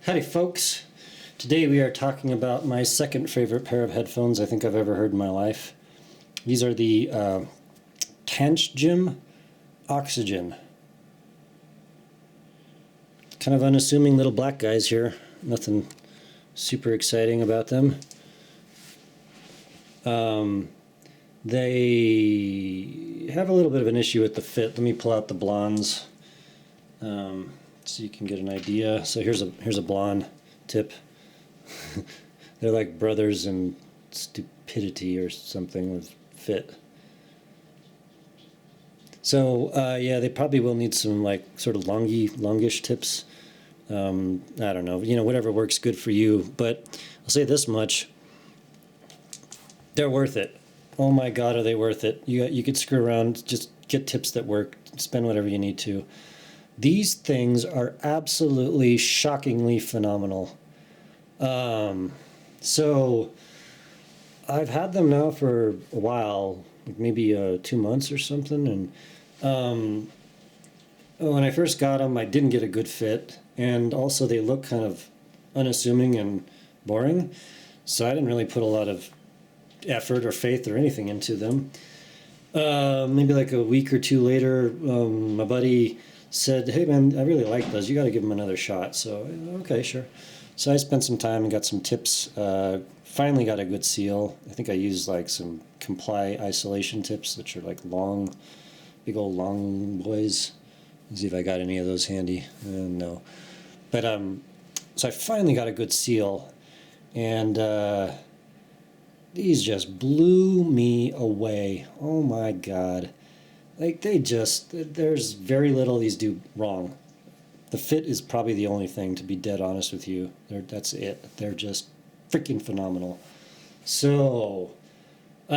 Howdy folks, today we are talking about my second favorite pair of headphones I think I've ever heard in my life. These are the Tanchjim Oxygen. Kind of unassuming little black guys here, nothing super exciting about them. They have a little bit of an issue with the fit. Let me pull out the blondes. So you can get an idea. So here's a blonde tip. They're like brothers in stupidity or something with fit. So yeah, they probably will need some like sort of longish tips. I don't know, whatever works good for you. But I'll say this much: they're worth it. Oh my God, are they worth it? You could screw around, just get tips that work. Spend whatever you need to. These things are absolutely shockingly phenomenal. So I've had them now for a while, maybe 2 months or something. And when I first got them, I didn't get a good fit. And also they look kind of unassuming and boring. So I didn't really put a lot of effort or faith or anything into them. Maybe like a week or two later, my buddy said, "Hey man, I really like those. You got to give them another shot." So, okay, sure. So I spent some time and got some tips. Finally got a good seal. I think I used like some Comply isolation tips, which are like long, big old long boys. Let's see if I got any of those handy. No. But so I finally got a good seal, and these just blew me away. Oh my God. Like there's very little these do wrong. The fit is probably the only thing, to be dead honest with you. That's it. They're just freaking phenomenal. So, I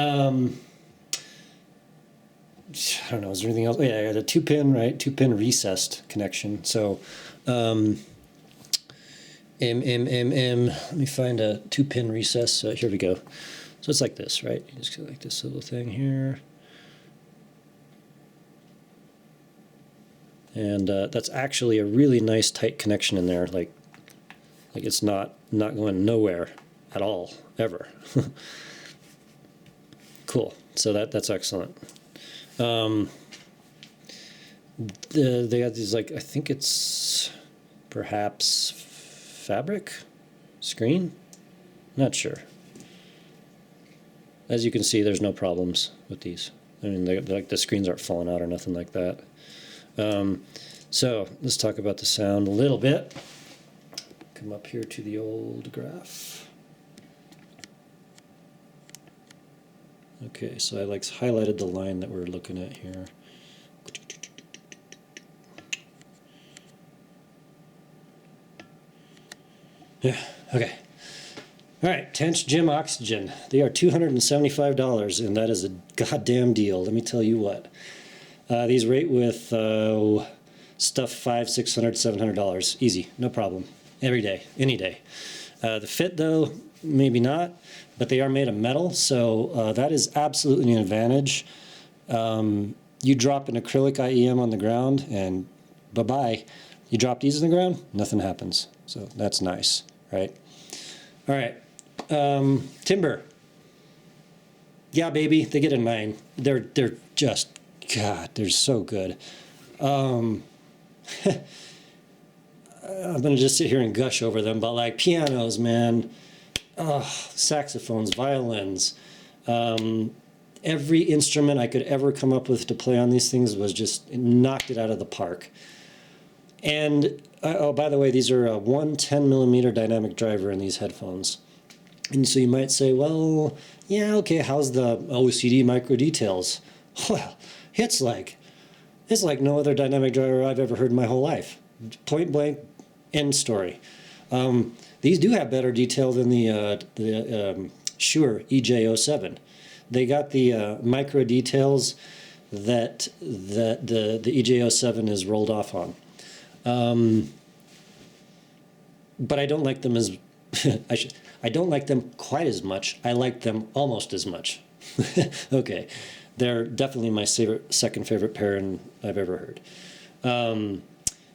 don't know, is there anything else? Oh yeah, I got a 2-pin, right? 2-pin recessed connection. So, let me find a 2-pin recess. Here we go. So it's like this, right? You just get like this little thing here. And that's actually a really nice tight connection in there. Like it's not going nowhere at all, ever. Cool. So that's excellent. They got these, like, I think it's perhaps fabric screen. Not sure. As you can see, there's no problems with these. I mean, they're like the screens aren't falling out or nothing like that. So let's talk about the sound a little bit. Come up here to the old graph. Okay, so I like highlighted the line that we're looking at here. Yeah, okay. All right, Tanchjim Oxygen. They are $275, and that is a goddamn deal, let me tell you what. These rate with stuff $500, $600, $700. Easy, no problem. Every day, any day. The fit, though, maybe not, but they are made of metal, so that is absolutely an advantage. You drop an acrylic IEM on the ground, and bye-bye. You drop these on the ground, nothing happens. So that's nice, right? All right, timber. Yeah, baby, they get in mine. They're just, God, they're so good. I'm gonna just sit here and gush over them, but like pianos, man, saxophones, violins, every instrument I could ever come up with to play on these things was just knocked it out of the park. And oh, by the way, these are a 110mm dynamic driver in these headphones. And so you might say, well, yeah, okay, how's the OCD micro details? Well, it's like no other dynamic driver I've ever heard in my whole life. Point blank, end story. These do have better detail than the Shure EJ07. They got the micro details that the EJ07 is rolled off on. But I don't like them as I don't like them quite as much. I like them almost as much. Okay. They're definitely my second favorite pair I've ever heard.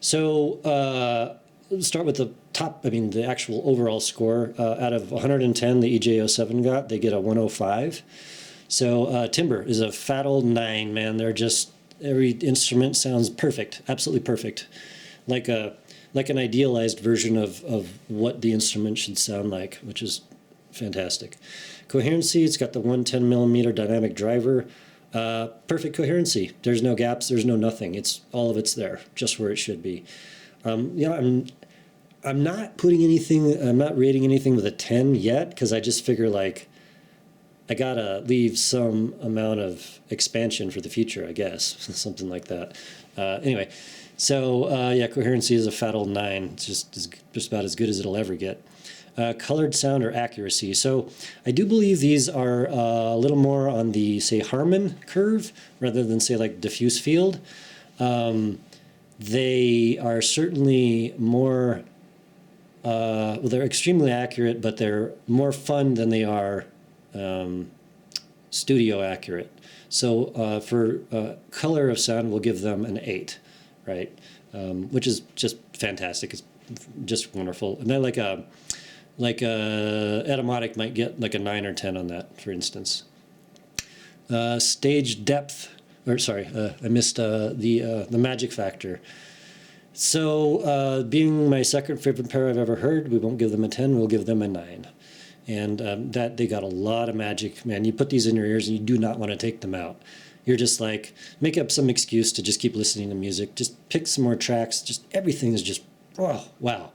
So start with the top, the actual overall score. Out of 110 the EJ07 got, they get a 105. So timbre is a fat old 9, man. They're just, every instrument sounds perfect, absolutely perfect. Like an idealized version of what the instrument should sound like, which is fantastic. Coherency, it's got the 110 millimeter dynamic driver. Perfect coherency. There's no gaps, there's no nothing. It's all of it's there, just where it should be. I'm not putting anything, I'm not rating anything with a 10 yet, because I just figure like I gotta leave some amount of expansion for the future, I guess, something like that. Anyway, so yeah, coherency is a fat old 9. It's just about as good as it'll ever get. Colored sound or accuracy. So I do believe these are a little more on the, say, Harman curve rather than, say, like diffuse field. They are certainly more, well, they're extremely accurate, but they're more fun than they are studio accurate. So for color of sound, we'll give them an 8, right? Which is just fantastic. It's just wonderful. And then like a Etymotic might get like a 9 or 10 on that, for instance. Stage depth, or sorry, I missed the magic factor. So being my second favorite pair I've ever heard, we won't give them a 10, we'll give them a 9. And that they got a lot of magic, man. You put these in your ears and you do not want to take them out. You're just like, make up some excuse to just keep listening to music. Just pick some more tracks. Just everything is just, oh, wow.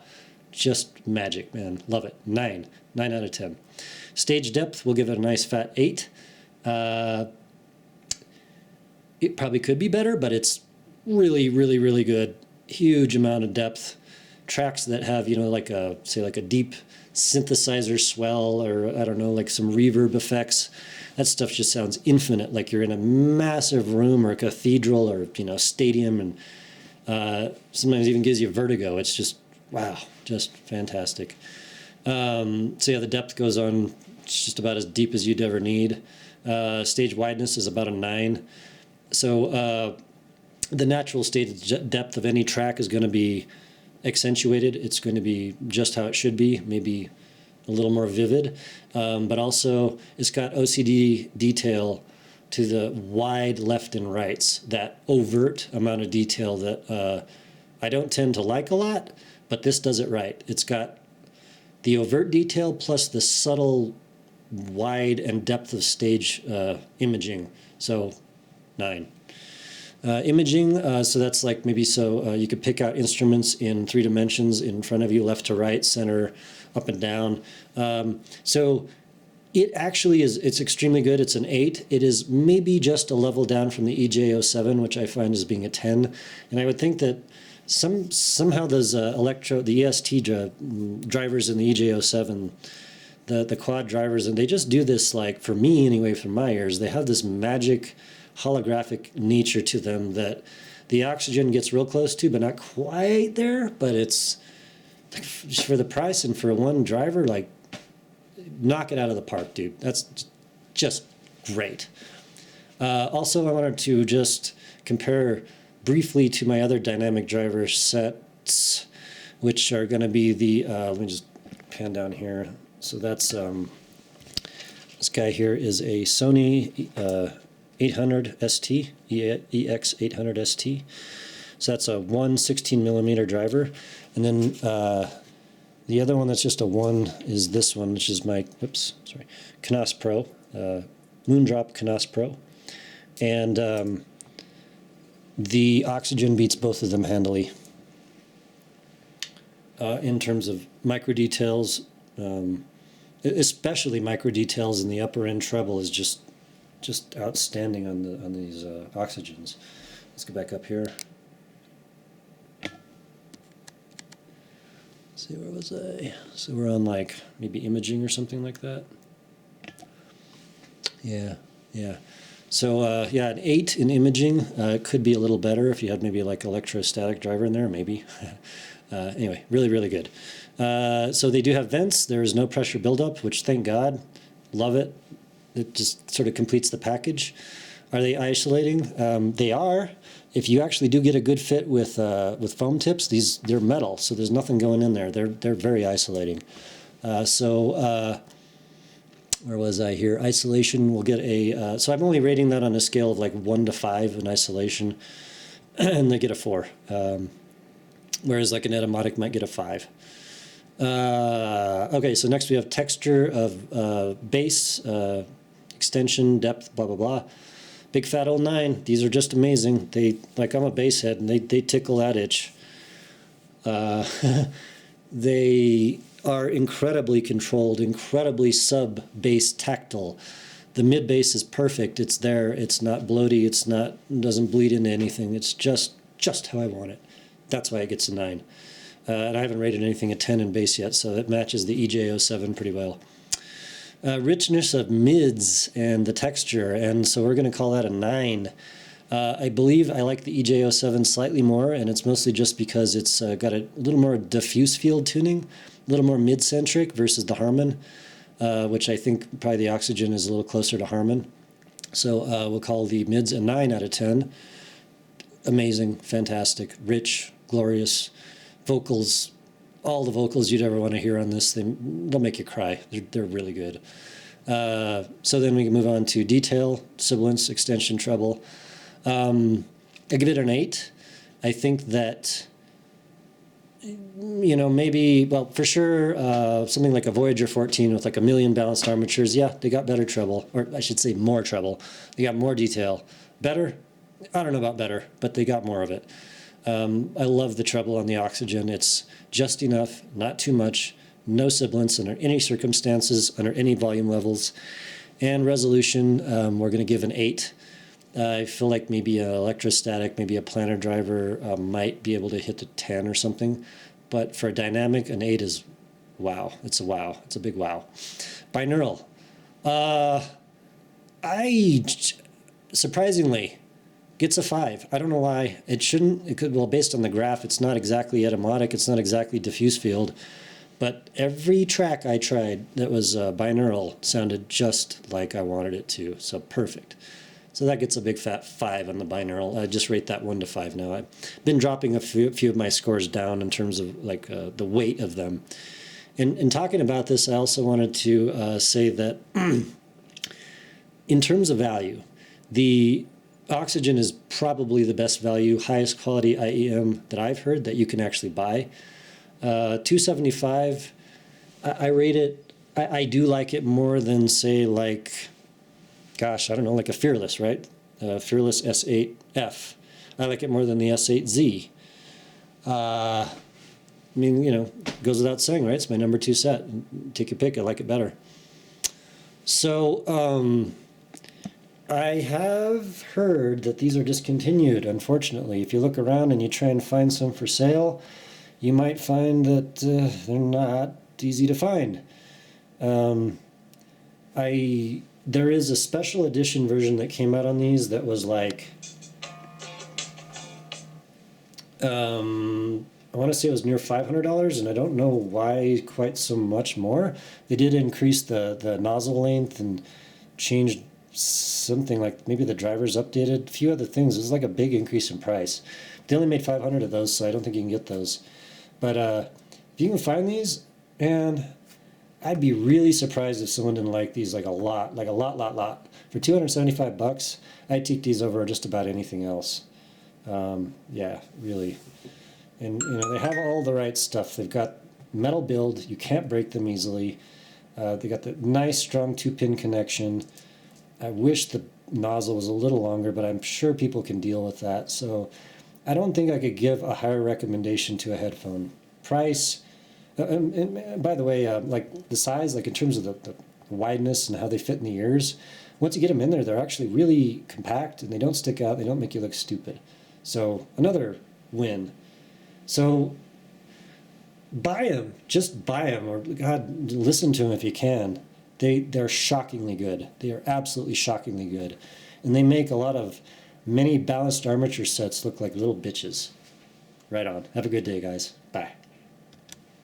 Just magic, man. Love it. 9 out of 10. Stage depth, we'll give it a nice fat 8. It probably could be better, but it's really, really, really good. Huge amount of depth. Tracks that have, like a, say, like a deep synthesizer swell, or I don't know, like some reverb effects. That stuff just sounds infinite, like you're in a massive room or a cathedral or, stadium, and sometimes even gives you vertigo. It's just, wow, just fantastic. So yeah, the depth goes on just about as deep as you'd ever need. Stage wideness is about a 9. So the natural stage depth of any track is going to be accentuated. It's going to be just how it should be, maybe a little more vivid. But also it's got OCD detail to the wide left and rights, that overt amount of detail that I don't tend to like a lot, but this does it right. It's got the overt detail plus the subtle wide and depth of stage imaging. So 9. Imaging, so that's like maybe you could pick out instruments in 3 dimensions in front of you, left to right, center, up and down. So it actually is, it's extremely good. It's an 8. It is maybe just a level down from the EJ07, which I find as being a 10. And I would think that somehow those the EST drivers in the EJ07, the quad drivers, and they just do this, like, for me anyway, from my ears, they have this magic holographic nature to them that the Oxygen gets real close to, but not quite there. But it's like, just for the price and for one driver, like, knock it out of the park, dude. That's just great. Also, I wanted to just compare briefly to my other dynamic driver sets, which are going to be the, let me just pan down here. So that's, this guy here is a Sony 800 ST, EX 800 ST. So that's a 116 millimeter driver. And then the other one that's just a 1 is this one, which is my, Canas Pro, Moondrop Canas Pro. And the Oxygen beats both of them handily. In terms of micro details, especially micro details in the upper end treble is just outstanding on these Oxygens. Let's go back up here. Let's see, where was I? So we're on like maybe imaging or something like that. Yeah. So yeah, an 8 in imaging could be a little better if you had maybe like electrostatic driver in there, maybe. Anyway, really, really good. So they do have vents. There is no pressure buildup, which, thank God, love it. It just sort of completes the package. Are they isolating? They are. if you actually do get a good fit with foam tips, they're metal, so there's nothing going in there. They're very isolating. Where was I here? Isolation will get a, so I'm only rating that on a scale of like 1 to 5 in isolation, and they get a 4. Whereas like an etymotic might get a 5. Okay, so next we have texture of bass, extension, depth, blah, blah, blah. Big fat old 9. These are just amazing. I'm a bass head, and they tickle that itch. They are incredibly controlled, incredibly sub-bass tactile. The mid-bass is perfect. It's there. It's not bloaty. It doesn't bleed into anything. It's just how I want it. That's why it gets a 9. And I haven't rated anything a 10 in bass yet, so it matches the EJ07 pretty well. Richness of mids and the texture, and so we're going to call that a 9. I believe I like the EJ07 slightly more, and it's mostly just because it's got a little more diffuse field tuning, a little more mid-centric versus the Harman, which I think probably the Oxygen is a little closer to Harman. So we'll call the mids a 9 out of 10. Amazing, fantastic, rich, glorious vocals. All the vocals you'd ever want to hear on this, they'll make you cry. They're really good. So then we can move on to detail, sibilance, extension, treble. I give it an 8. I think that, maybe, well, for sure, something like a Voyager 14 with like 1,000,000 balanced armatures, yeah, they got better treble, or I should say more treble. They got more detail. Better? I don't know about better, but they got more of it. I love the treble on the Oxygen. It's just enough, not too much, no sibilance under any circumstances, under any volume levels. And resolution, we're going to give an 8. I feel like maybe an electrostatic, maybe a planar driver might be able to hit the 10 or something. But for a dynamic, an 8 is wow. It's a wow. It's a big wow. Binaural. Surprisingly, gets a 5. I don't know why. It shouldn't. It could. Well, based on the graph, it's not exactly etymotic. It's not exactly diffuse field. But every track I tried that was binaural sounded just like I wanted it to. So perfect. So that gets a big fat 5 on the binaural. I just rate that 1 to 5 now. I've been dropping a few of my scores down in terms of like the weight of them. In talking about this, I also wanted to say that in terms of value, the Oxygen is probably the best value, highest quality IEM that I've heard that you can actually buy. $275, I rate it. I do like it more than, say, like, gosh, I don't know, like a Fearless, right? Fearless S8F. I like it more than the S8Z. I mean, goes without saying, right? It's my number 2 set. Take your pick. I like it better. So, I have heard that these are discontinued, unfortunately. If you look around and you try and find some for sale, you might find that they're not easy to find. There is a special edition version that came out on these that was like, I want to say it was near $500, and I don't know why quite so much more. They did increase the nozzle length and changed something, like maybe the drivers updated, a few other things. It was like a big increase in price. They only made 500 of those, so I don't think you can get those. But if you can find these, and I'd be really surprised if someone didn't like these like a lot. For $275, I'd take these over just about anything else. Yeah, really. And they have all the right stuff. They've got metal build. You can't break them easily. They got the nice strong 2-pin connection. I wish the nozzle was a little longer, but I'm sure people can deal with that. So I don't think I could give a higher recommendation to a headphone. Price, and by the way, like the size, like in terms of the wideness and how they fit in the ears, once you get them in there, they're actually really compact and they don't stick out. They don't make you look stupid. So another win. So buy them. Just buy them, or God, listen to them if you can. They're shockingly good. They are absolutely shockingly good. And they make a lot of many balanced armature sets look like little bitches. Right on. Have a good day, guys. Bye.